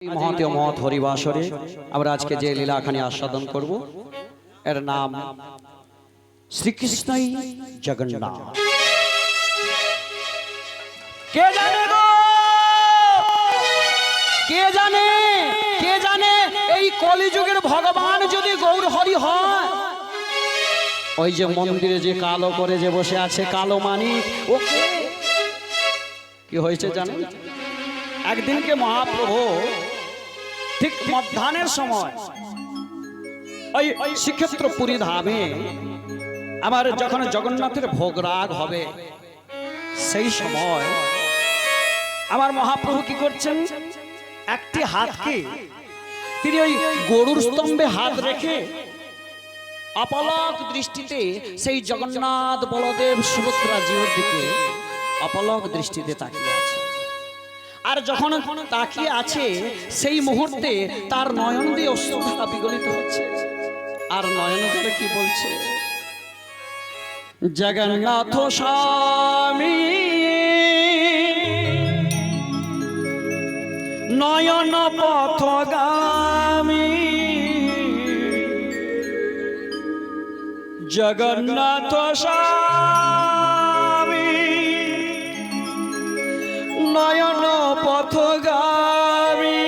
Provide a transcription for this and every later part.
এই মহতীয় মহৎ হরিবাসরে আমরা আজকে যে লীলাখানি আস্বাদন করব এর নাম শ্রীকৃষ্ণই জগন্নাথ। কে জানে গো, কে জানে, কে জানে এই কলিযুগের ভগবান যদি গৌর হরি হয়, ওই যে মন্দিরে যে কালো করে যে বসে আছে কালো মানিক, ও কি হয়েছে জানেন? একদিনকে মহাপ্রভু ঠিক মধ্যাহ্নের সময় ওই শ্রীক্ষেত্র পুরী ধামে আমার যখন জগন্নাথের ভোগ রাগ হবে, সেই সময় আমার মহাপ্রভু কি করছেন, একটি হাতকে তিনি ওই গরুর স্তম্ভে হাত রেখে অপলক দৃষ্টিতে সেই জগন্নাথ বলদেব সুভদ্রা জিউর দিকে অপলক দৃষ্টিতে তাকিয়ে আছে। আর যখন তাকিয়ে আছে সেই মুহূর্তে তার নয়ন দিয়ে অশ্রুধারা বিগলিত হচ্ছে, আর নয়ন জলে কি বলছে, জগন্নাথ স্বামী নয়ন পথগামী, জগন্নাথ স্বামী নয়ন পথগামী,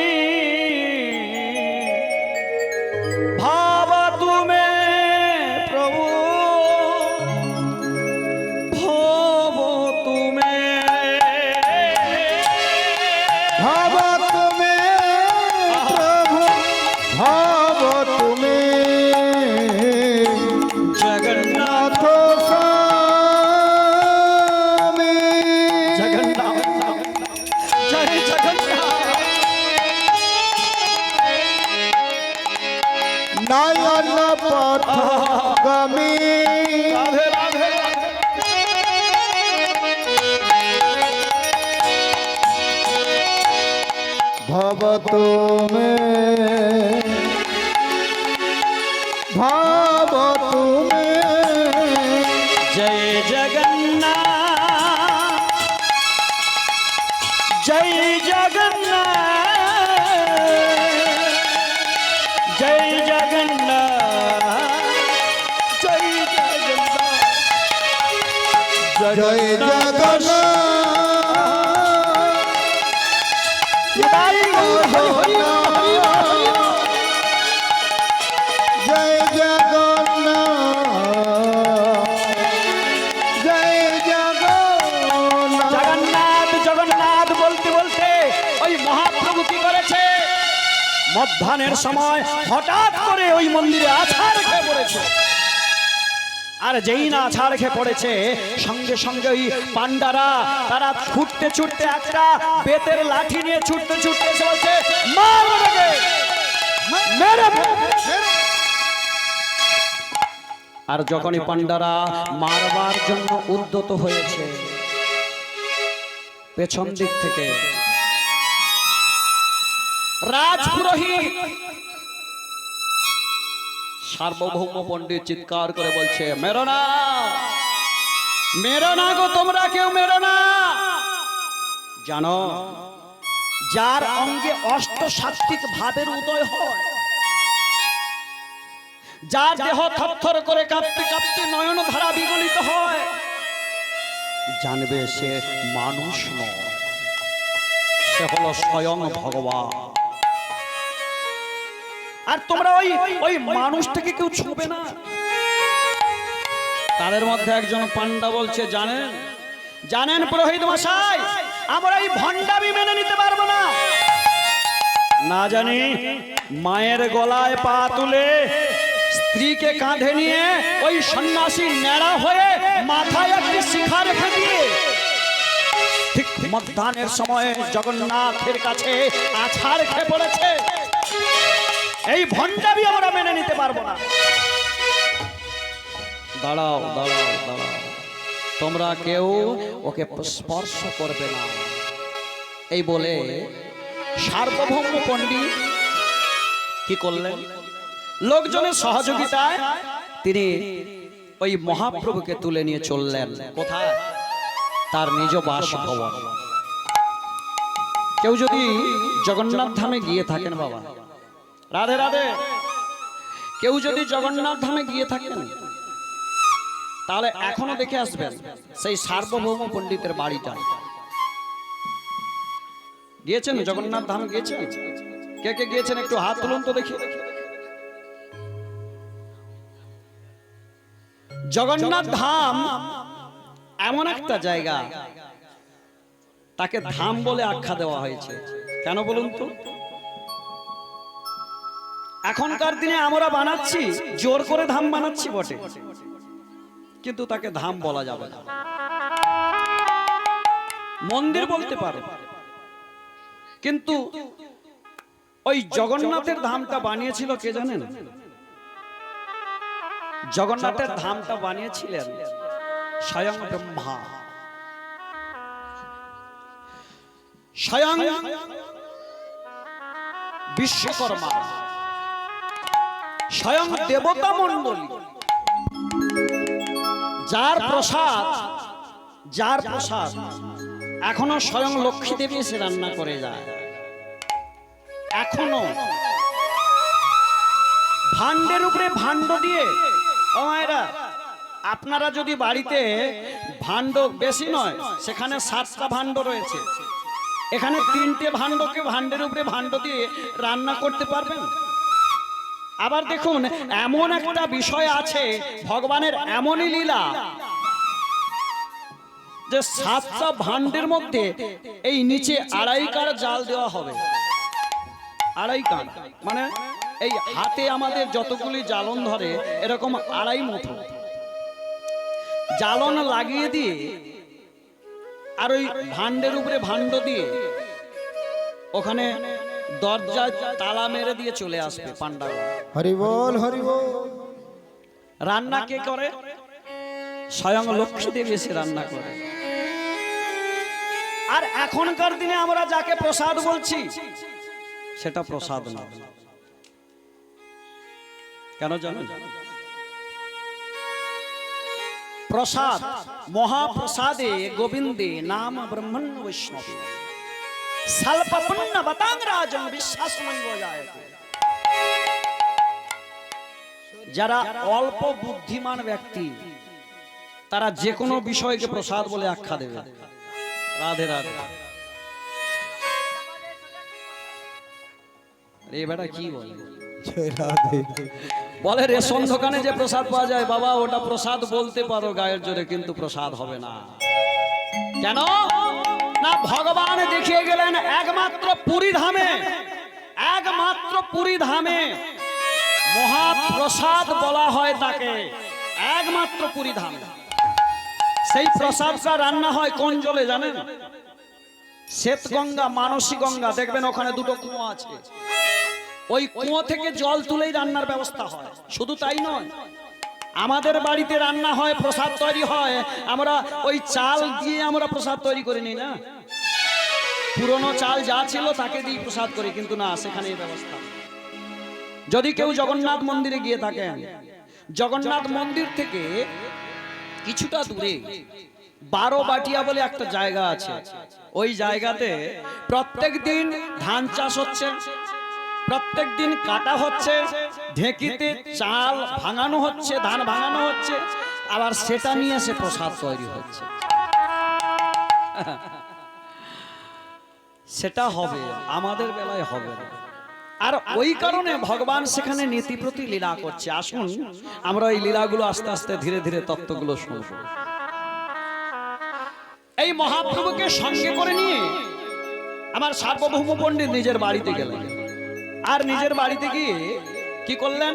ভাবা তুমি প্রভু ভব তুমি, ভাবা তুমি প্রভু ভাব তুমি, জগন্নাথ স্বামী জগন্নাথ জয় জগন্নাথ, নয়ন পথগামী, রাধে রাধে ভব তুমি ভাব তুমি, জয় জগন্নাথ জয় জগন্নাথ জয় জগন্নাথ জয় জগন্নাথ জয় জগন্নাথ হরি হরি হরি হরি, জয় জগন্নাথ জয় জগন্নাথ। জগন্নাথ জগন্নাথ বলতে বলতে ওই মহাপ্রভু কি করেছে, মধ্যাহ্নের সময় হঠাৎ করে ওই মন্দিরে আছাড় খেয়ে পড়েছে। আর যেই না আছাড় খেয়ে পড়েছে, সঙ্গে সঙ্গে ওই পান্ডারা তারা ছুটতে ছুটতে একটা বেতের লাঠি নিয়ে ছুটতে ছুটতে এসে বলছে, মার ওটাকে, মেরে ফেল। আর যখনই পান্ডারা মারবার জন্য উদ্যত হয়েছে, পেছন দিক থেকে রাজপুরোহিত সার্বভৌম পণ্ডিত চিৎকার করে বলছে, মেরো না, মেরো না গো, তোমরা কেউ মেরো না। জানো, যার অঙ্গে অষ্টসাত্ত্বিক ভাবের উদয় হয়, যার দেহ থরথর করে কাঁপতে কাঁপতে নয়ন ধারা বিগলিত হয়, জানবে সে মানুষ নয়, সে হলো স্বয়ং ভগবান। আর তোমরা ওই মানুষটাকে কেউ ছুঁবে না। তাদের মধ্যে একজন পান্ডা বলছে, জানেন জানেন পুরোহিত মশাই, আমরা এই ভণ্ডামি মেনে নিতে পারবো না। না জানি মায়ের গলায় পা তুলে স্ত্রীকে কাঁধে নিয়ে ওই সন্ন্যাসী ন্যাড়া হয়ে মাথায় একটি শিখা রেখে দিয়ে ঠিক মধ্যাহ্নের সময় জগন্নাথের কাছে আছাড় খেয়ে পড়েছে। এই ভণ্ডামি আমরা মেনে নিতে পারবো না। দাঁড়াও দাঁড়াও দাঁড়াও, তোমরা কেউ ওকে স্পর্শ করবে না। এই বলে সার্বভৌম পণ্ডিত কি করলেন, লোকজনের সহযোগিতায় তিনি ওই মহাপ্রভুকে তুলে নিয়ে চললেন কোথায়, তার নিজ বাসভবন। কেউ যদি জগন্নাথ ধামে গিয়ে থাকেন বাবা, রাধে রাধে, কেউ যদি জগন্নাথ ধামে গিয়ে থাকেন তাহলে এখনো দেখে আসবেন সেই সার্বভৌম পণ্ডিতের বাড়িটা। গিয়েছেন জগন্নাথ ধামে? গিয়েছেন? কে কে গিয়েছেন একটু হাত তুলুন তো দেখি। জগন্নাথ ধাম এমন একটা জায়গা, তাকে ধাম বলে আখ্যা দেওয়া হয়েছে। কেন বলুন তো? এখনকার দিনে আমরা বানাচ্ছি, জোর করে ধাম বানাচ্ছি বটে, কিন্তু তাকে ধাম বলা যাবে না, মন্দির বলতে পারে। কিন্তু ওই জগন্নাথের ধামটা বানিয়েছিল কে জানেন? জগন্নাথের ধামটা বানিয়েছিলেন স্বয়ং ব্রহ্মা, স্বয়ং বিশ্বকর্মা, স্বয়ং দেবতা মণ্ডলী, যার প্রসাদ এখনো স্বয়ং লক্ষ্মী দেবী এসে রান্না করে যায়। এখনো ভান্ডের উপরে ভান্ড দিয়ে, ও মায়েরা, আপনারা যদি বাড়িতে ভান্ড বেশি নয়, সেখানে 7টা ভান্ড রয়েছে, এখানে 3টে ভান্ডকে ভান্ডের উপরে ভান্ড দিয়ে রান্না করতে পারবেন। আবার দেখুন, এমন একটা বিষয় আছে, ভগবানের এমনই লীলা যে 7টা ভান্ডের মধ্যে এই নিচে 2.5 কাঠ জাল দেওয়া হবে। 2.5 কাঠ মানে এই হাতে আমাদের যতগুলি জ্বালন ধরে এরকম 2.5 মুঠো জ্বালন লাগিয়ে দিয়ে, আর ওই ভান্ডের উপরে ভান্ড দিয়ে ওখানে দরজায় তালা মেরে দিয়ে চলে আসবে পান্ডা। হরি বল, হরি বল। রান্না কে করে? স্বয়ং লক্ষ্মী দেবী এসে রান্না করে। আর এখনকার দিনে আমরা যাকে প্রসাদ বলছি সেটা প্রসাদ না। কেন জানেন? প্রসাদ, মহাপ্রসাদে গোবিন্দে নাম ব্রহ্মণ্য বৈষ্ণবে স্বল্প পুণ্য বতাং রাজং বিশ্বাসময় বজায়তে। যারা অল্প বুদ্ধিমান ব্যক্তি তারা যে কোনো বিষয়কে প্রসাদ বলে আখ্যা দেবে। রাধে রাধে। রে বেটা কি বলে? বলে রেশন দোকানে যে প্রসাদ পাওয়া যায়, বাবা ওটা প্রসাদ বলতে পারো গায়ের জোরে, কিন্তু প্রসাদ হবে না। কেন না? ভগবান দেখিয়ে গেলেন একমাত্র পুরী ধামে, একমাত্র পুরী ধামে মহাপ্রসাদ বলা হয় তাকে, একমাত্র পুরী ধামে। সেই প্রসাদটা রান্না হয় কোন জলে জানেন? শ্বেত গঙ্গা, মানসী গঙ্গা, দেখবেন ওখানে 2টো কুয়ো আছে। ওই কুয়ো থেকে জল তুলেই রান্নার ব্যবস্থা হয়। শুধু তাই নয়, আমাদের বাড়িতে রান্না হয়, প্রসাদ তৈরি হয়, আমরা ওই চাল দিয়ে আমরা প্রসাদ তৈরি করে নিই না। পুরনো চাল যা ছিল তাকে দিয়ে প্রসাদ করি, কিন্তু না, সেখানে এই ব্যবস্থা। যদি কেউ জগন্নাথ মন্দিরে গিয়ে থাকেন, জগন্নাথ মন্দির থেকে কিছুটা দূরে 12 বাটিয়া বলে একটা জায়গা আছে। ওই জায়গাতে প্রত্যেক দিন ধান চাষ হচ্ছে, প্রত্যেক দিন কাটা হচ্ছে, ঢেঁকিতে চাল ভাঙানো হচ্ছে, ধান ভাঙানো হচ্ছে, আবার সেটা নিয়ে সে প্রসাদ তৈরি হচ্ছে। সেটা হবে, আমাদের বেলায় হবে না। আর ওই কারণে ভগবান সেখানে নীতি প্রতি লীলা করছে। আসুন আমরা এই লীলাগুলো আস্তে আস্তে ধীরে ধীরে তত্ত্বগুলো শুনব। এই মহাপ্রভুকে সঙ্গে করে নিয়ে আমার সার্বভৌম পণ্ডিত নিজের বাড়িতে গেলেন। আর নিজের বাড়িতে গিয়ে কি করলেন?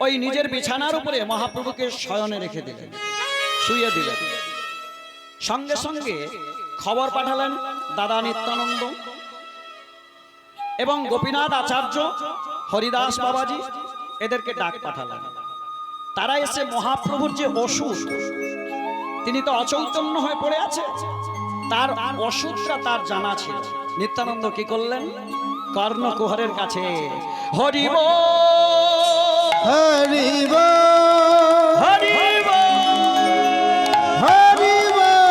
ওই নিজের বিছানার উপরে মহাপ্রভুকে শয়নে রেখে দিলেন, শুইয়ে দিলেন। সঙ্গে সঙ্গে খবর পাঠালেন দাদা নিত্যানন্দ এবং গোপীনাথ আচার্য, হরিদাস বাবাজি, এদেরকে ডাক পাঠালেন। তারা এসে মহাপ্রভুর যে ওষুধ, তিনি তো অচৈতন্য হয়ে পড়ে আছে, তার ওষুধটা তার জানা ছিল। নিত্যানন্দ কি করলেন? কর্ণকুহরের কাছে হরি বল, হরি বল, হরি বল, হরি বল,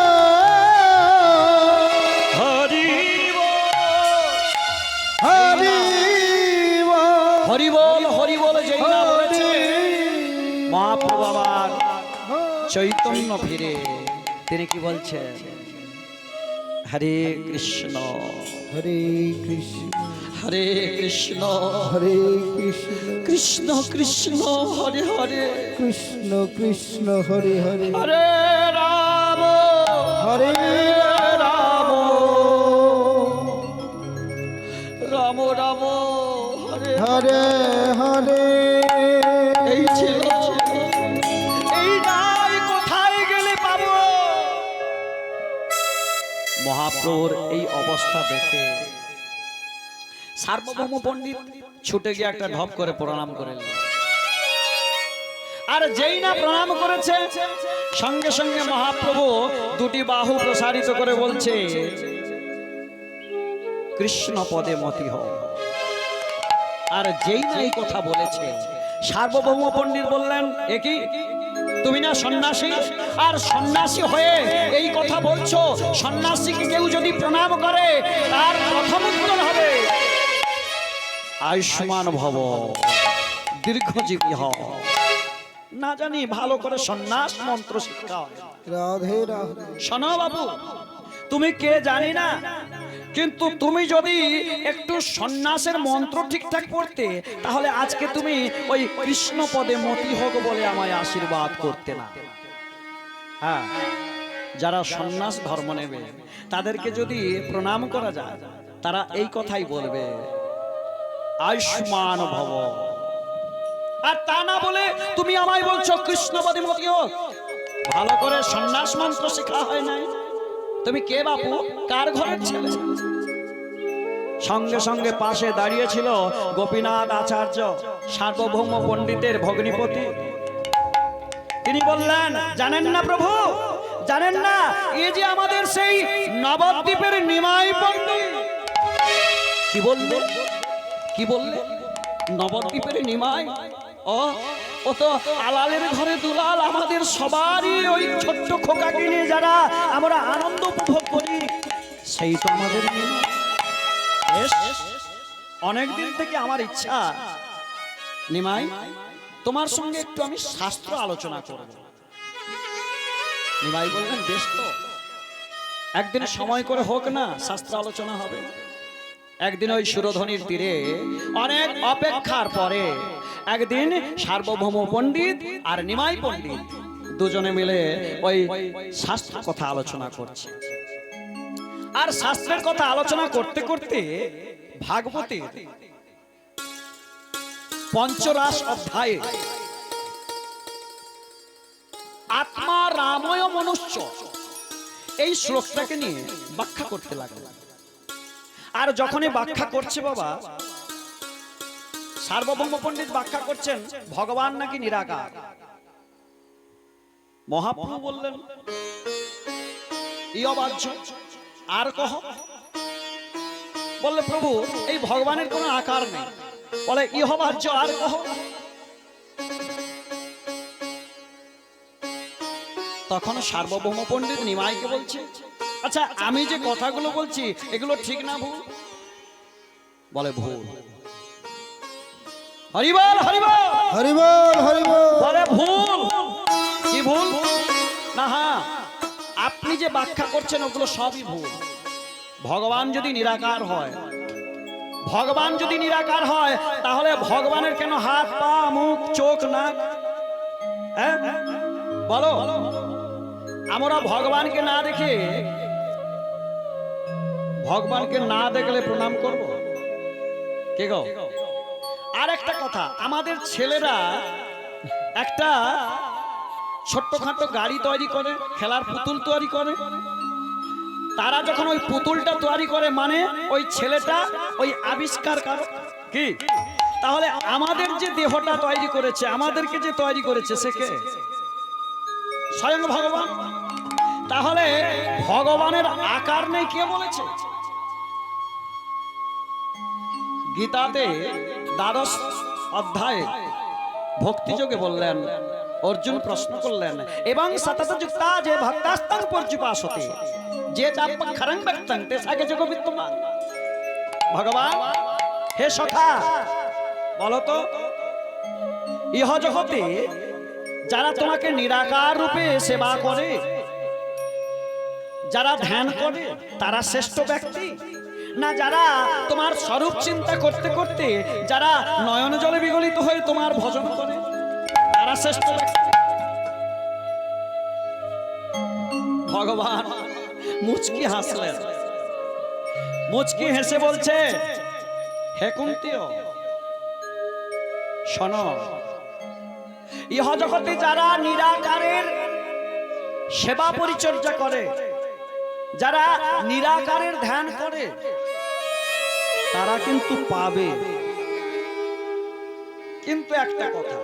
হরি বল, হরি বল যেই না বলেছে মহাপ্রভু আবার চৈতন্য ফিরে তিনি কি বলছেন? হরে কৃষ্ণ হরে কৃষ্ণ হরে কৃষ্ণ হরে কৃষ্ণ কৃষ্ণ কৃষ্ণ হরে হরে কৃষ্ণ কৃষ্ণ হরে হরে হরে রাম হরে রাম রাম রাম হরে হরে হরে এই ছিল এই নাই কোথায় গেলে পাবো? মহাপ্রভুর এই অবস্থা দেখে সার্বভৌম পণ্ডিত ছুটে গিয়ে একটা ঢপ করে প্রণাম করে নিল। আর যেই না প্রণাম করেছে সঙ্গে সঙ্গে মহাপ্রভু দুটি বাহু প্রসারিত করে বলছে কৃষ্ণ পদে মতি হও। আর যেই না এই কথা বলেছে সার্বভৌম পণ্ডিত বললেন একই তুমি না সন্ন্যাসী, আর সন্ন্যাসী হয়ে এই কথা বলছো? সন্ন্যাসীকে কেউ যদি প্রণাম করে তার প্রথম উত্তর হবে আয়ুষ্মান ভব, দীর্ঘজীবী হও। না জানি ভালো করে সন্ন্যাস মন্ত্র শিক্ষা হয়। রাধে রাধে শোনো বাবু, তুমি কে জানি না, কিন্তু তুমি যদি একটু সন্ন্যাসের মন্ত্র ঠিকঠাক পড়তে তাহলে আজকে তুমি ওই কৃষ্ণ পদে মতি হোক বলে আমায় আশীর্বাদ করতে না। হ্যাঁ, যারা সন্ন্যাস ধর্ম নেবে তাদেরকে যদি প্রণাম করা যায় তারা এই কথাই বলবে আয়ুষ্মান ভব। আর তা না বলে তুমি আমায় বলছো কৃষ্ণ পদে মতি হোক। ভালো করে সন্ন্যাস মন্ত্র শেখা হয় নাই। তুমি কে বাপু, কার ঘরের ছেলে? সঙ্গে সঙ্গে পাশে দাঁড়িয়েছিল গোপীনাথ আচার্য, সার্বভৌম পণ্ডিতের ভগ্নিপতি। তিনি বললেন জানেন না প্রভু, জানেন না এই যে আমাদের সেই নবদ্বীপের নিমাই পণ্ডিত। কি বললে, কি বললে? নবদ্বীপের নিমাই? ও তো আলালের ঘরে দুলাল, আমাদের সবারই ওই ছোট্ট খোকাকে নিয়ে যারা আমরা আনন্দ উপভোগ করি সেই তো আমাদের নিমাই। অনেকদিন থেকে আমার ইচ্ছা নিমাই তোমার সঙ্গে একটু আমি শাস্ত্র আলোচনা করব। নিমাই বললেন বেশ, তো একদিন সময় করে হোক না, শাস্ত্র আলোচনা হবে। একদিন ওই সুরধনির তীরে অনেক অপেক্ষার পরে একদিন সার্বভৌম পণ্ডিত আর নিমাই পণ্ডিত দুজনে মিলে ওই শাস্ত্র কথা আলোচনা করছে। আর শাস্ত্রের কথা আলোচনা করতে করতে ভাগবতের পঞ্চরাস অধ্যায়ে আত্মা রাময় মনুষ্য এই শ্লোকটাকে নিয়ে ব্যাখ্যা করতে লাগলো। আর যখনই ব্যাখ্যা করছে বাবা, সার্বভৌম পণ্ডিত ব্যাখ্যা করছেন ভগবান নাকি নিরাকার। মহাপ্রভু বললেন ই অবাহ্য, আর কহ। বললে প্রভু এই ভগবানের কোনো আকার নেই। বলে ইহবাহ্য, আর কহ। তখন সার্বভৌম পণ্ডিত নিমাইকে বলছে আচ্ছা আমি যে কথাগুলো বলছি এগুলো ঠিক না ভুল? বলে ভুল। হরিবল হরিবল হরিবল হরিবল বলে ভুল। কি ভুল? না হ্যাঁ, আপনি যে ব্যাখ্যা করছেন ওগুলো সবই ভুল। ভগবান যদি নিরাকার হয়, ভগবান যদি নিরাকার হয় তাহলে ভগবানের কেন হাত, পা, মুখ, চোখ, নাক? বলো, আমরা ভগবানকে না দেখে, ভগবানকে না দেখলে প্রণাম করব? কে গো? আর একটা কথা, আমাদের ছেলেরা একটা ছোট্টখাটো গাড়ি তৈরি করে, খেলার পুতুল তৈরি করে। তারা যখন ওই পুতুলটা তৈরি করে মানে ওই ছেলেটা ওই আবিষ্কারকারক। কি? তাহলে আমাদের যে দেহটা তৈরি করেছে, আমাদেরকে যে তৈরি করেছে সে কে? স্বয়ং ভগবান। তাহলে ভগবানের আকার নেই কে বলেছে? গীতাতে দ্বাদশ অধ্যায়ে ভক্তিযোগে বললেন, অর্জুন প্রশ্ন করলেন এবং সতত যুক্তা যে ভক্তাস্তং পর্যুপাসতে যে চাপক্ষরং ব্যক্তং তেসাকে যোগ বিদ্যমান। ভগবান হে সখা, বলো তো, ইহ জগতে যারা তোমাকে নিরাকার রূপে সেবা করে, যারা ধ্যান করে, তারা শ্রেষ্ঠ ব্যক্তি, না যারা তোমার স্বরূপ চিন্তা করতে করতে যারা নয়ন জলে বিগলিত হয়ে তোমার ভজন করে, তারা শ্রেষ্ঠ ব্যক্তি? ভগবান মুচকি হাসলেন, মুচকি হেসে বলছে, হে কুন্তীয়, শোনো, ইহ জগতে যারা নিরাকারের সেবা পরিচর্যা করে, যারা নিরাকারের ধ্যান করে, তারা কিন্তু পাবে। কিন্তু একটা কথা,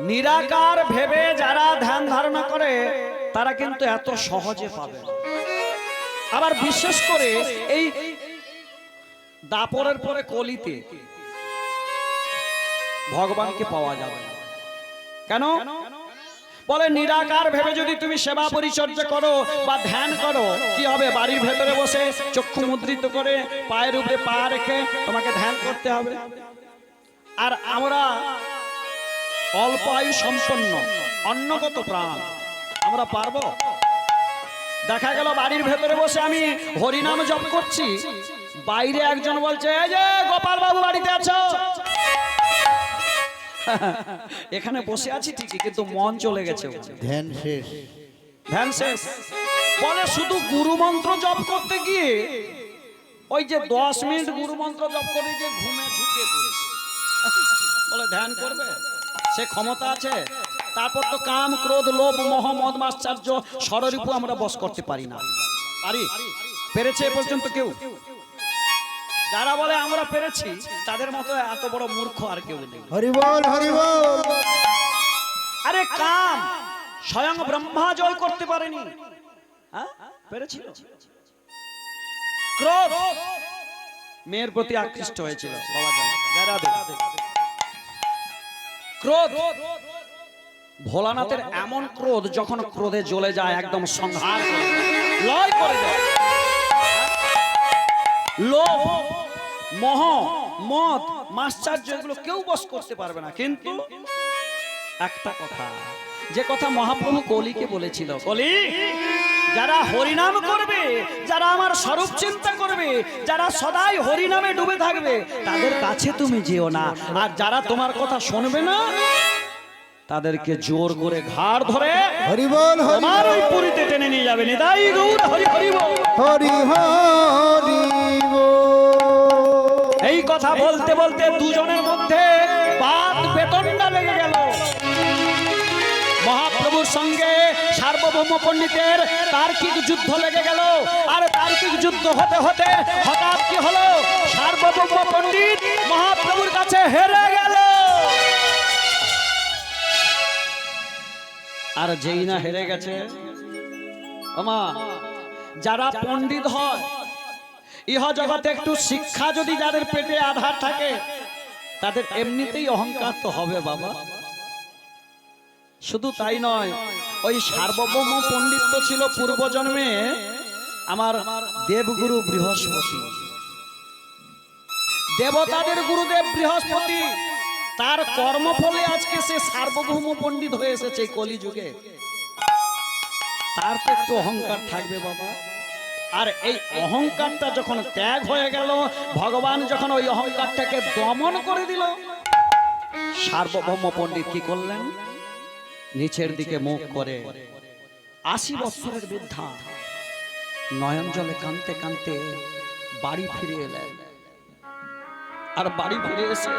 নিরাকার ভেবে যারা ধ্যান ধারণা করে, তারা কিন্তু এত সহজে পাবে না। আবার বিশেষ করে এই দাপরের পরে কলিতে ভগবানকে পাওয়া যাবে না। কেন? বলে নিরাকার ভেবে যদি তুমি সেবা পরিচর্যা করো বা ধ্যান করো, কি হবে? বাড়ির ভেতরে বসে চক্ষু মুদ্রিত করে পায়ের উপরে পা রেখে তোমাকে ধ্যান করতে হবে। আর আমরা অল্প আয়ু সম্পন্ন অন্নগত প্রাণ, আমরা পারবো? দেখা গেল বাড়ির ভেতরে বসে আমি হরিনাম জপ করছি, বাইরে একজন বলছে, এই যে গোপাল বাবু বাড়িতে আছো। এখানে বসে আছি ঠিকই, কিন্তু মন চলে গেছে, ধ্যান শেষ। ধ্যান শেষ। বলে শুধু গুরু মন্ত্র জপ করতে গিয়ে ওই যে 10 মিনিট গুরু মন্ত্র জপ করে গিয়ে ঘুমে ঝুঁকে পড়ে। বলে ধ্যান করবে, সে ক্ষমতা আছে? তারপর তো কাম ক্রোধ লোভ মোহ মদ মাশ্চর্য ষড়রিপু আমরা বশ করতে পারি না। পারি? পেরেছে এ পর্যন্ত কেউ? যারা বলে আমরা পেরেছি, তাদের মতো এত বড় মূর্খ আর কেউ নেই। হরি বল, হরি বল। আরে কাম স্বয়ং ব্রহ্মা জয় করতে পারেনি, হ্যাঁ পেরেছিল। ক্রোধ মেয়ের প্রতি আকৃষ্ট হয়েছিল, বাবা জানে, ক্রোধ ভোলানাথের এমন ক্রোধ, যখন ক্রোধে জ্বলে যায় একদম সংহার করে লয় করে দেয়। লোভ মোহ মদ মাশ্চর্য এগুলো কেউ বশ করতে পারবে না। কিন্তু একটা কথা, যে কথা মহাপ্রভু কলিকে বলেছিল, কলি যারা হরিনাম করবে, যারা আমার স্বরূপ চিন্তা করবে, যারা সদাই হরিনামে ডুবে থাকবে, তাদের কাছে তুমি যেও না। আর যারা তোমার কথা শুনবে না, তাদেরকে জোর করে ঘাড় ধরে হরি বল, হরি আমার ওই পুরীতে টেনে নিয়ে যাবে। নিতাই গৌর হরি হরি বল, হরি হরি বল। এই কথা বলতে বলতে দুজনের মধ্যে বাদ বেতনটা লেগে গেল। মহাপ্রভুর সঙ্গে সার্বভৌম পণ্ডিতের তার্কিক যুদ্ধ লেগে গেল। আর তার্কিক যুদ্ধ হতে হতে হঠাৎ কি হলো? সার্বভৌম পণ্ডিত মহাপ্রভুর কাছে হেরে গেল। আর যেই না হেরে গেছে, আমা যারা পণ্ডিত হয়, ইহ জগতে একটু শিক্ষা যদি যাদের পেটে আধার থাকে, তাদের এমনিতেই অহংকার তো হবে বাবা। শুধু তাই নয়, ওই সার্বভৌম পণ্ডিত ছিল পূর্বজন্মে আমার দেবগুরু বৃহস্পতি, দেবতাদের গুরুদেব বৃহস্পতি। তার কর্মফলে আজকে সে সার্বভৌম পণ্ডিত হয়ে এসেছে কলিযুগে। তার তো একটু অহংকার থাকবে বাবা। আর এই অহংকারটা যখন ত্যাগ হয়ে গেল, ভগবান যখন ওই অহংকারটাকে দমন করে দিল, সার্বভৌম পণ্ডিত কি করলেন? নিচের দিকে মুখ করে 80 বছরের বৃদ্ধা নয়ন জলে কাঁদতে কাঁদতে বাড়ি ফিরে এলেন। আর বাড়ি ফিরে এসে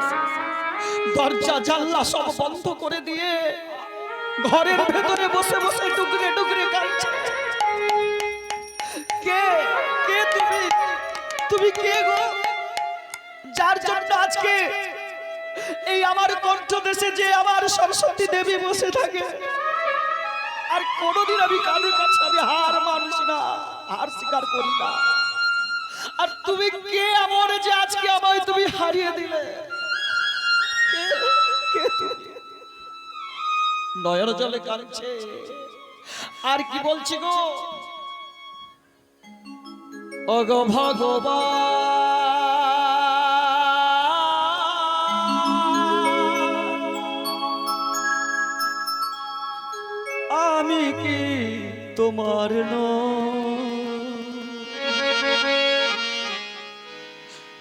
দরজা জানলা সব বন্ধ করে দিয়ে ঘরের ভেতরে বসে বসে টুকরে টুকরে কাঁদছে। কে কে তুমি? তুমি কে গো? যার জন্য আজকে এই আমার কণ্ঠ দেশে যে আমার সরস্বতী দেবী বসে থাকে, আর কোনোদিন আমি কারোর কাছে আমি হার মানুষ না, হার স্বীকার করি না। আর তুমি কে এমন যে আজকে আমায় তুমি হারিয়ে দিলে? কে তুমি? নয়ন জলে কাঁদছে। আর কি বলছি গো? ওগো ভগবান, তোমার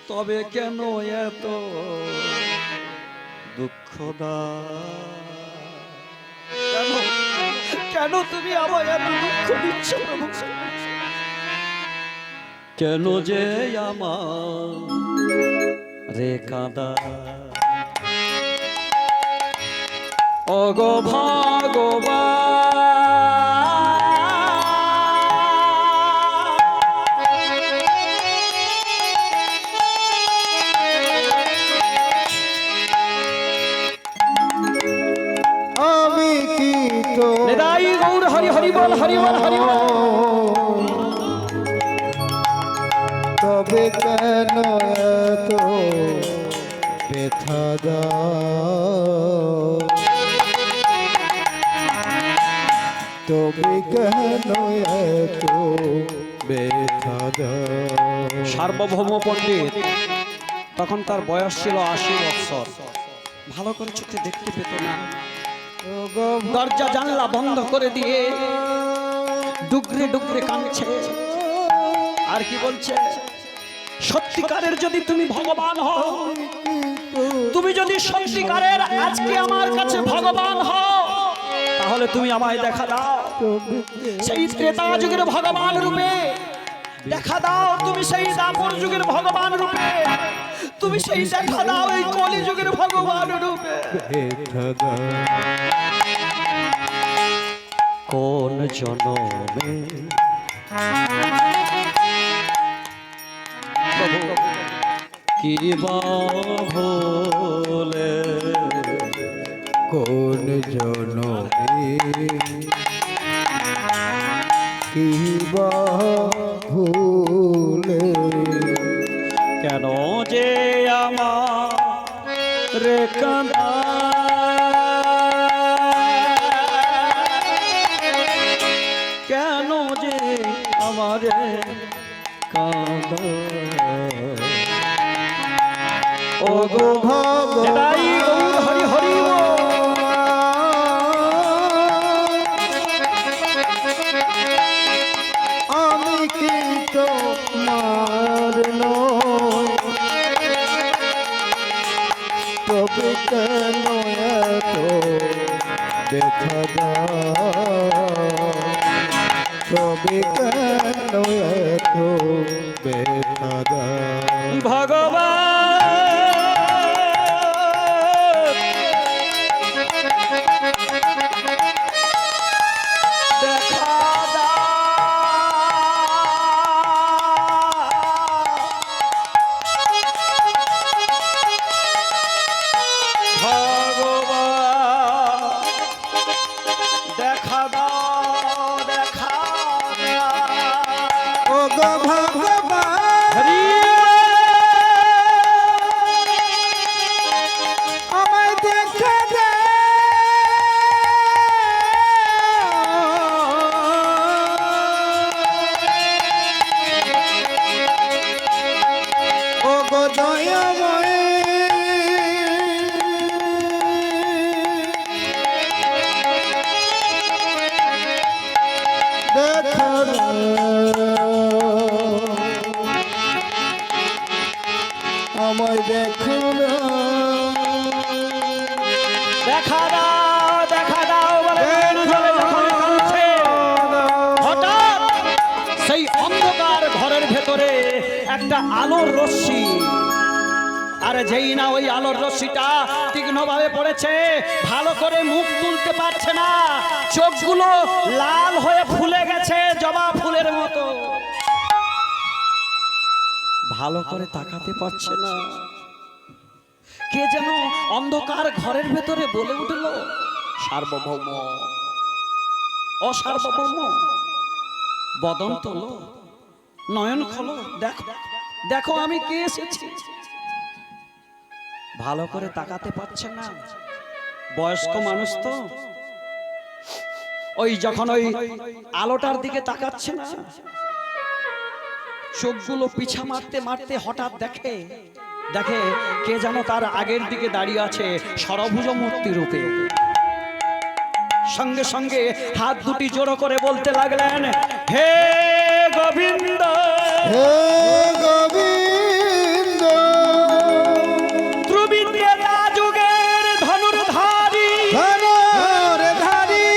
তবে কেন এত দুঃখ কেন কেন তুমি আমায় এত দুঃখ দিচ্ছ প্রভু? কেন যে আমার রে কাঁদা ওগো আমি কি তো নিতাই গৌর হরি হরি বল হরি বল হরি বল। তবে কেন এত ব্যথা দাও? তবে কেন এত ব্যথা দাও? সার্বভৌম পণ্ডিত তখন তার বয়স ছিল ৮০ বছর। ভালো করে চোখে দেখতে পেত না। দরজা জানলা বন্ধ করে দিয়ে ডুগরে ডুগরে কাঁদছে আর কি বলছে, সত্যিকারের যদি তুমি ভগবান হও, তুমি যদি সত্যিকারের আজকে আমার কাছে ভগবান হও, তাহলে তুমি আমায় দেখা দাও সেই ত্রেতা যুগের ভগবান রূপে, দেখা দাও তুমি সেই দাপর যুগের ভগবান রূপে, তুমি সেই দেখা দাও এই কলি যুগের ভগবান রূপে। ব্যথা দাও কোন জনমে কি ভুলে, কোন জনমে কি ভুলে, কেন যে আমার কাঁদা, কেন যে আমার কাঁদা ও গো নিতাই গৌর হরি হরি বল। আমি কিন্তু মারল তবে কেন এত ব্যথা দাও? তবে কেন এত ব্যথা দাও? ভগবান দেখা দাও, ভগবান দেখা দাও, দেখা দাও। ও গো ভগবান হরি আমায় দেখা দে, ও গো দয়াময় দেখা আমায় দেখো না, দেখা দাও, দেখা দাও বলে ধরে যখন কাঁদছে, হঠাৎ সেই অন্ধকার ঘরের ভেতরে একটা আলোর রশ্মি, আর যেই না ওই আলোর রশ্মিটা তীক্ষ্ণভাবে পড়েছে, ভালো করে মুখ তুলতে পারছে না, চোখগুলো লাল হয়ে ফুলে গেছে জবা ফুলের মতো, ভালো করে তাকাতে পারছে না। কে যেন অন্ধকার ঘরের ভেতরে বলে উঠল, সার্বভৌম অসার্বভৌম, বদন তোলো, নয়ন খোলো, দেখো দেখো আমি কে এসেছি। ভালো করে তাকাতে পারছে না, বয়স্ক মানুষ তো, ওই যখন ওই আলোটার দিকে তাকাচ্ছে না, চোখগুলো পিছা মারতে মারতে হঠাৎ দেখে দেখে কে যেন তার আগের দিকে দাঁড়িয়ে আছে সরভুজ মূর্তি রূপে। সঙ্গে সঙ্গে হাত দুটি জোড়ো করে বলতে লাগলেন, হে গোবিন্দ, হে গোবিন্দ, তুমি ত্রেতা যুগের ধনুর্ধারী, ধনুর্ধারী,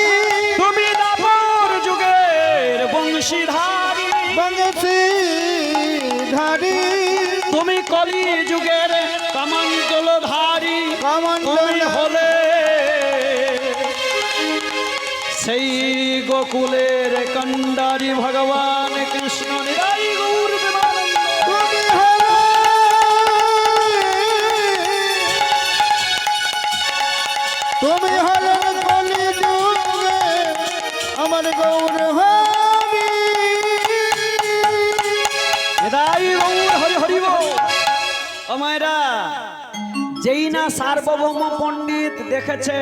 তুমি দ্বাপর যুগের বংশীধারী, বংশীধারী, তুমি কলি যুগের কমণ্ডলধারী, তুমি হলে সেই গোকুলের কণ্ডারি ভগবান কৃষ্ণ নিরাই গৌর প্রেমানন্দ। তুমি হলেন কলি যুগে আমার গৌর হরি, নিরাই গৌর হরি হরি বল। ও মায়েরা, যেই না সার্বভৌম পণ্ডিত দেখেছে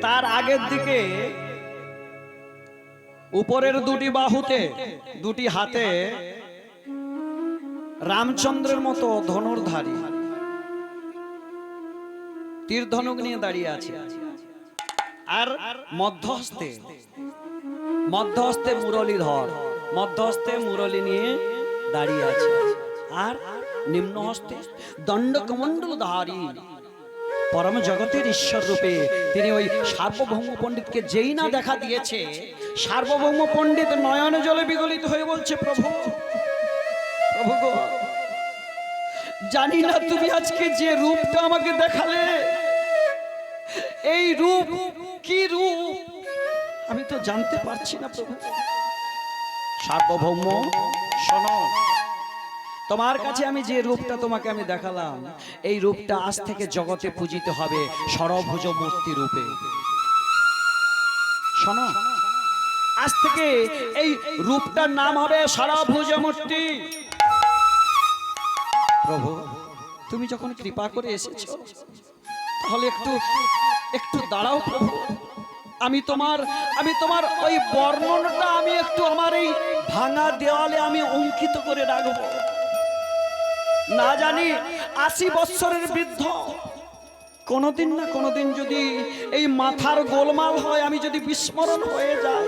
তার আগের দিকে উপরের দুটি বাহুতে দুটি হাতে রামচন্দ্রের মতো ধনুর্ধারী তীর ধনুক নিয়ে দাঁড়িয়ে আছে, আর মধ্যহস্তে মুরলীধর, মধ্যহস্তে মুরলী নিয়ে দাঁড়িয়ে আছে, আর নিম্ন হস্তে দণ্ড কমণ্ডলধারী পরম জগতের ঈশ্বর রূপে তিনি ওই সার্বভৌম পণ্ডিতকে যেই না দেখা দিয়েছে, সার্বভৌম পণ্ডিত নয়ন জলে বিগলিত হয়ে বলছে, প্রভু প্রভু গো, জানি না তুমি আজকে যে রূপটা আমাকে দেখালে, এই রূপ কি রূপ আমি তো জানতে পারছি না প্রভু। সার্বভৌম শোনো, তোমার কাছে আমি যে রূপটা তোমাকে আমি দেখালাম, এই রূপটা আজ থেকে জগতে পূজিত হবে ষড়ভুজ মূর্তি রূপে। শোনো, আজ থেকে এই রূপটার নাম হবে ষড়ভুজ মূর্তি। প্রভু, তুমি যখন কৃপা করে এসেছো, তাহলে একটু দাঁড়াও প্রভু, আমি তোমার ওই বর্ণনাটা আমি একটু আমার এই ভাঙা দেওয়ালে আমি অঙ্কিত করে রাখবো। না জানি 80 বৎসরের বৃদ্ধ কোনোদিন না কোনোদিন যদি এই মাথার গোলমাল হয়, আমি যদি বিস্মরণ হয়ে যাই,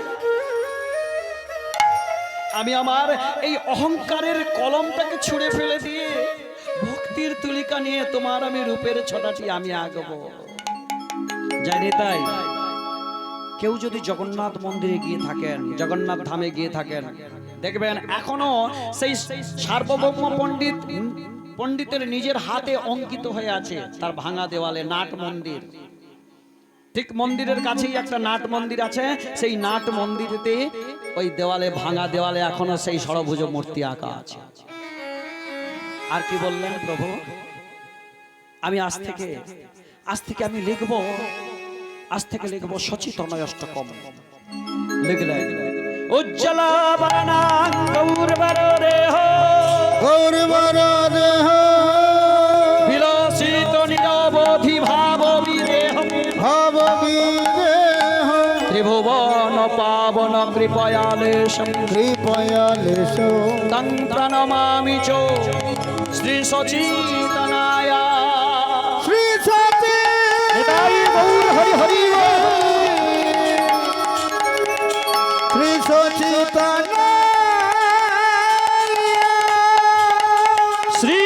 আমি আমার এই অহংকারের কলমটাকে ছুঁড়ে ফেলে দিয়ে ভক্তির তুলিকা নিয়ে তোমার আমি রূপের ছটাটি আমি আঁকবো। জানি তাই কেউ যদি জগন্নাথ মন্দিরে গিয়ে থাকেন, জগন্নাথ ধামে গিয়ে থাকেন, দেখবেন এখনো সেই সার্বভৌম পণ্ডিতের নিজের হাতে অঙ্কিত হয়ে আছে তার ভাঙা দেওয়ালে নাট মন্দির। ঠিক মন্দিরের কাছেই একটা নাট মন্দির আছে, সেই নাট মন্দিরেতে ওই দেওয়ালে, ভাঙা দেওয়ালে এখনো সেই ষড়ভুজ মূর্তি আঁকা আছে। আর কি বললেন প্রভু, আমি আজ থেকে আমি লিখবো, আজ থেকে লিখবো সচিতনয় অষ্টকম। লিখলেন, উজ্জ্বলা বরণাং গৌরবর দেহ, গৌরবর দেহ, বিলসিত নিরবধি ভাব বিদেহ, ভাব বিদেহ, ত্রিভুবন পাবন কৃপয়ালেশম, কৃপয়ালেশ, তং প্রণমামি চ শ্রী সচিতনায়। শ্রী সচি নিতাই গৌর হরি হরি বল। শ্রী সচিতনায়, শ্রী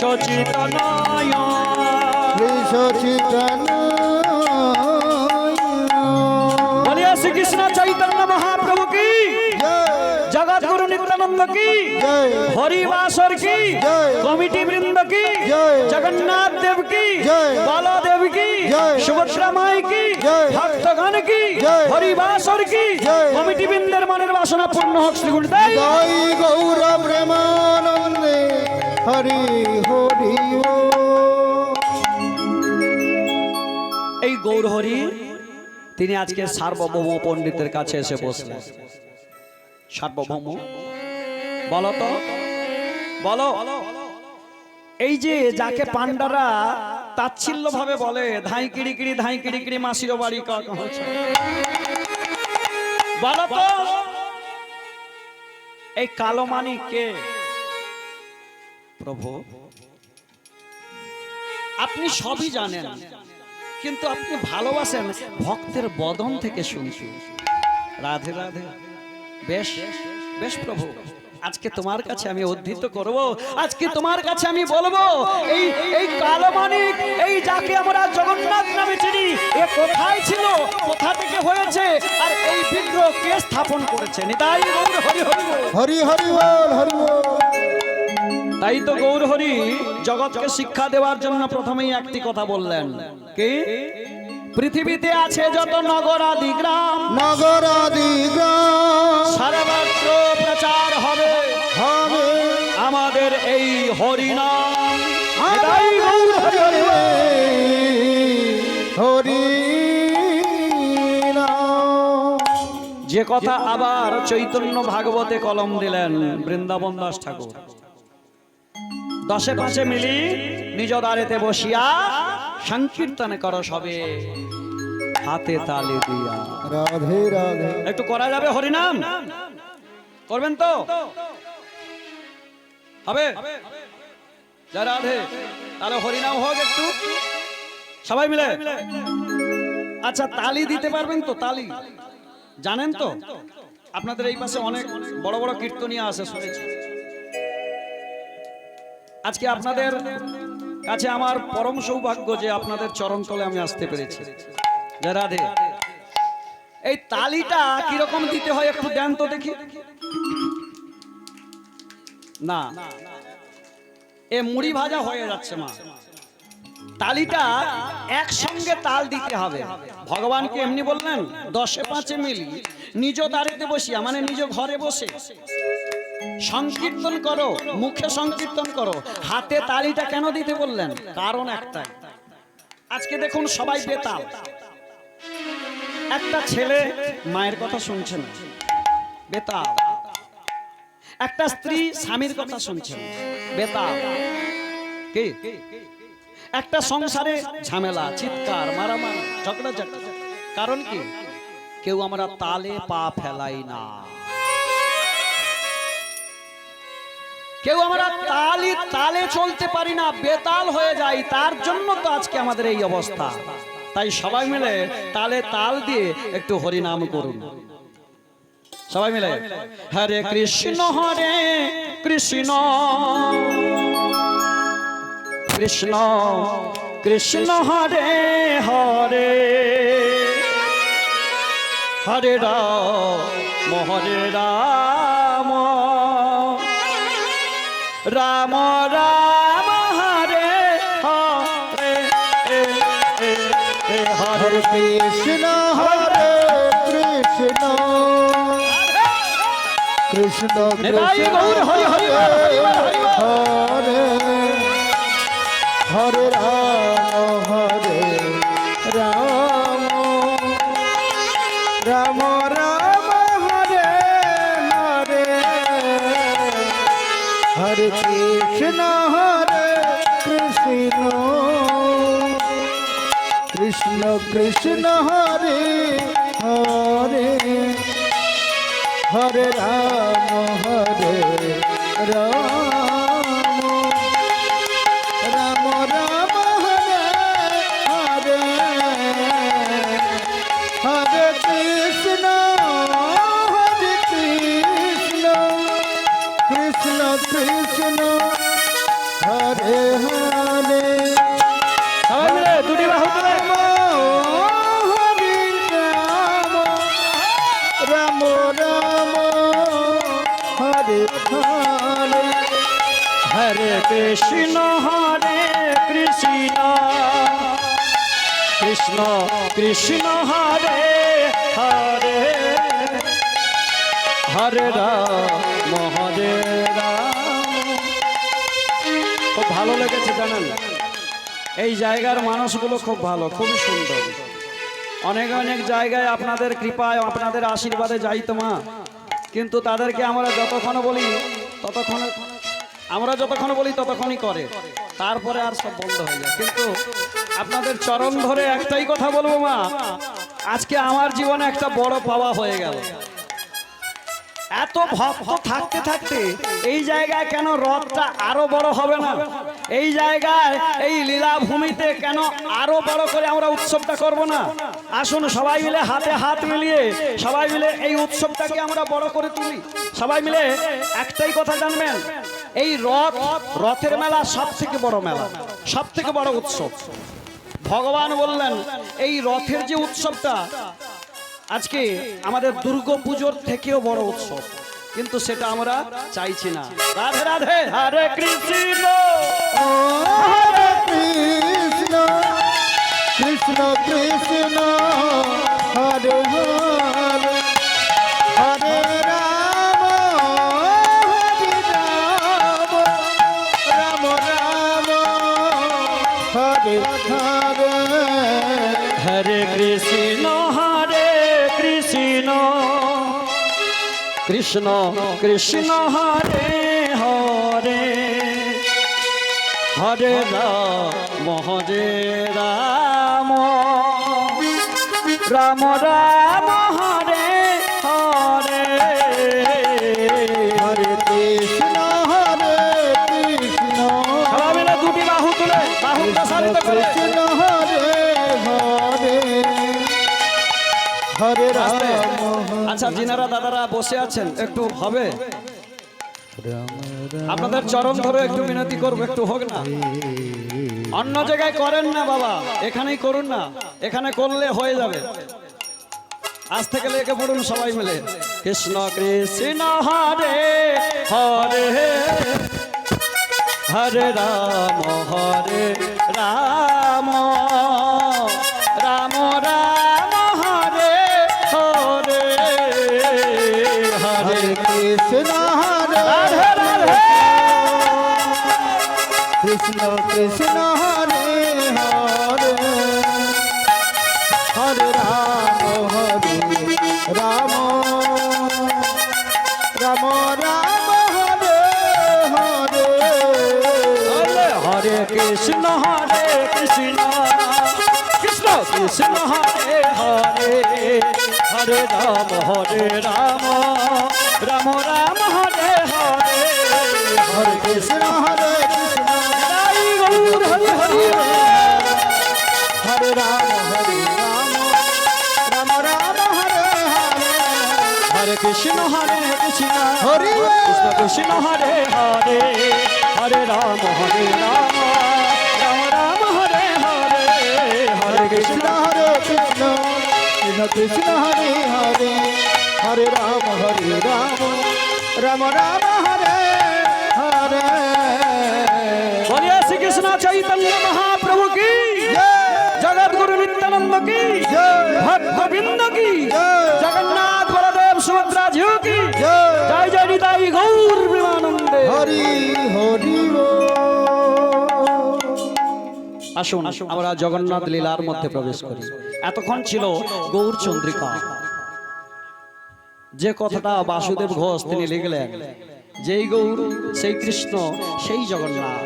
সচিতনায়, শ্রী সচিতনায়। বলিয়া শ্রীকৃষ্ণ চৈতন্য মহাপ্রভু কি, জগৎ গুরু নিত্যানন্দ কি, জয়, হরিবাসর কি, জয়, কমিটি বৃন্দ কি, জয়, জগন্নাথ দেব কি, জয়, বলদেব কি, জয়, সুভদ্রা মাই কি, জয়, ভক্তগণ কি, জয়, হরিবাসর কি, জয়, কমিটি বৃন্দের মনের বাসনা পূর্ণ হোক শ্রী গুরুদেব। জয় গৌর প্রেমানন্দে হরি হরি ও। এই গৌর হরি তিনি আজকে সার্বভৌম পণ্ডিতের কাছে এসে বসলেন। সার্বভৌম বলো তো, বলো, এই যে যাকে পান্ডারা তাচ্ছিল্য ভাবে বলে ধাই কিড়ি কিড়ি মাসির বাড়ি কাকা হচ্ছে, বলো তো এই কালো মানিক কে? প্রভু, আপনি সবই জানেন, কিন্তু আপনি ভালোবাসেন ভক্তের বদন থেকে শুনছি রাধে রাধে। বেশ বেশ প্রভু, আজকে তোমার কাছে আমি উদ্ধৃত করব, আজকে তোমার কাছে আমি বলবো, এই এই কালো মানিক, এই যাকে আমরা জগন্নাথ নামে চিনি, এ কোথায় ছিল, কোথা থেকে হয়েছে, আর এই বিগ্রহ কে স্থাপন করেছে? নিতাই গৌর হরি হরি বল। হরি হরি বল, হরি বল। তাই তো গৌর হরি জগৎকে শিক্ষা দেওয়ার জন্য প্রথমেই একটি কথা বললেন, কি? পৃথিবীতে আছে যত নগর আদি গ্রাম, নগর আদি গ্রাম সর্বত্র প্রচার হবে হবে আমাদের এই হরিনাম। নিতাই গৌর হরি হরি বল। হরি নাম। যে কথা আবার চৈতন্য ভাগবতে কলম দিলেন বৃন্দাবন দাস ঠাকুর। 10-5 মিলি নিজ দ্বারেতে বসিয়া সংকীর্তন করো সবে, হাতে তালি দিয়া। রাধে রাধে। একটু করা যাবে হরিনাম? করবেন তো? হবে? জয় রাধে। তাহলে হরিনাম হোক একটু সবাই মিলে। আচ্ছা, তালি দিতে পারবেন তো? তালি জানেন তো? আপনাদের এই পাশে অনেক বড় বড় কীর্তনিয়া আছে শুনেছি। আজকে আপনাদের কাছে আমার পরম সৌভাগ্য যে আপনাদের চরণ তলে আমি আসতে পেরেছি। জয় রাধে। এই তালিটা কিরকম দিতে হয় একটু দেন তো দেখি। না, এ মুড়ি ভাজা হয়ে যাচ্ছে মা। তালিটা একসঙ্গে তাল দিতে হবে। ভগবানকে এমনি বললেন 10-5 মিলি নিজ দ্বারেতে বসিয়া, মানে নিজ ঘরে বসে সংকীর্তন করো, মুখে সংকীর্তন করো। হাতে তালিটা কেন দিতে বললেন? কারণ একটাই, আজকে দেখুন সবাই বেতাল। একটা ছেলে মায়ের কথা শুনছে না, বেতাল। একটা স্ত্রী স্বামীর কথা শুনছে না, বেতাল। কি? একটা সংসারে ঝামেলা, চিৎকার, মারামারি, ঝগড়াঝাটি। কারণ কি? কেউ আমরা তালে পা ফেলাই না, কেউ আমরা তালে চলতে পারি না, বেতাল হয়ে যাই। তার জন্য তো আজকে আমাদের এই অবস্থা। তাই সবাই মিলে তালে তাল দিয়ে একটু হরিনাম করুন সবাই মিলে। হরে কৃষ্ণ কৃষ্ণ কৃষ্ণ কৃষ্ণ হরে হরে, হরে রাম হরে রাম, রাম রাম হরে হরে, হরে কৃষ্ণ হরে কৃষ্ণ কৃষ্ণ নিতাই কৃষ্ণ গৌর হরি হরি বল, হরি বল, হরি বল। হরে হরে রাম হরে রাম রাম রাম হরে হরে, হরে কৃষ্ণ কৃষ্ণ কৃষ্ণ হরে হরে, হরে রাম রাম রাম রাম হরে হরে, হরে কৃষ্ণ কৃষ্ণ কৃষ্ণ হরে হরে। সবাই মিলে দুটি বাহু তুলে। রাম রাম হরে হরে, হরে কৃষ্ণ কৃষ্ণ কৃষ্ণ কৃষ্ণ হরে হরে, হরে রাম হরে রাম। খুব ভালো লেগেছে জানেন, এই জায়গার মানুষগুলো খুব ভালো, খুব সুন্দর। অনেক অনেক জায়গায় আপনাদের কৃপায়, আপনাদের আশীর্বাদে যাই তো মা, কিন্তু তাদেরকে আমরা যতক্ষণ বলি ততক্ষণই করে, তারপরে আর সব বন্ধ হয়ে যায়। কিন্তু আপনাদের চরণ ধরে একটাই কথা বলবো মা, আজকে আমার জীবনে একটা বড় পাওয়া হয়ে গেল। এত ভক্ত থাকতে থাকতে এই জায়গায় কেন রথটা আরো বড় হবে না? এই জায়গায় এই লীলাভূমিতে কেন আরো বড় করে আমরা উৎসবটা করব না? আসুন সবাই মিলে হাতে হাত মিলিয়ে সবাই মিলে এই উৎসবটাকে আমরা বড় করে তুলি। সবাই মিলে একটাই কথা জানবেন, এই রথের মেলা সব থেকে বড় মেলা, সব থেকে বড় উৎসব। ভগবান বললেন এই রথের যে উৎসবটা আজকে আমাদের দুর্গাপুজোর থেকেও বড় উৎসব, কিন্তু সেটা আমরা চাইছি না। রাধে রাধে, হরে কৃষ্ণ হরে কৃষ্ণ কৃষ্ণ কৃষ্ণ হরে হরে হরে রাম রাম রাম হরে হরে হরে কৃষ্ণ কৃষ্ণ কৃষ্ণ হরে হরে হরে রাম হরে রাম রাম রাম হরে হরে হরে কৃষ্ণ সবাই মিলে দুটি বাহু তুলে বাহু প্রসারিত করে কৃষ্ণ হরে হরে হরে আস্তে। রাম আচ্ছা জিনারা দাদারা বসে আছেন, একটু হবে আপনাদের চরণ ধরে একটু মিনতি করবো, একটু হোক না। অন্য জায়গায় করেন না বাবা, এখানেই করুন না, এখানে করলে হয়ে যাবে। আজ থেকে লেগে পড়ুন সবাই মিলে, কৃষ্ণ কৃষ্ণ হরে হরে হরে রাম রাম রাম হরে হরে হরে কৃষ্ণ হরে রাধে রাধে। কৃষ্ণ কৃষ্ণ হরে হরে হরে রাম রাম রাম রাম হরে হরে হরে কৃষ্ণ কৃষ্ণ কৃষ্ণ কৃষ্ণ হরে হরে হরে রাম রাম রাম হরে হরে হরে কৃষ্ণ হরে কৃষ্ণ জয় গৌর হরি হরি হরে রাম রাম রাম হরে হরে হরে কৃষ্ণ কৃষ্ণ হরি কৃষ্ণ কৃষ্ণ হরে হরে হরে রাম রাম রাম হরে হরে হরে কৃষ্ণ কৃষ্ণ হরে কৃষ্ণ কৃষ্ণ কৃষ্ণ হরে হরে হরে রাম রাম রাম হরে হরে बोलिए श्री कृष्ण चैतन्य महाप्रभु की जगत गुरु नित्यानंद की भक्त गोविंद की जगन्नाथ बलदेव सुभद्रा जी की जय जय निताई गौर प्रेमानंदे। হরি হরি আসুন আমরা জগন্নাথ লীলার মধ্যে প্রবেশ করি। এতক্ষণ ছিল গৌর চন্দ্রিকা, যে কথাটা বাসুদেব ঘোষ তিনি লিখলেন, যেই গৌর সেই কৃষ্ণ সেই জগন্নাথ।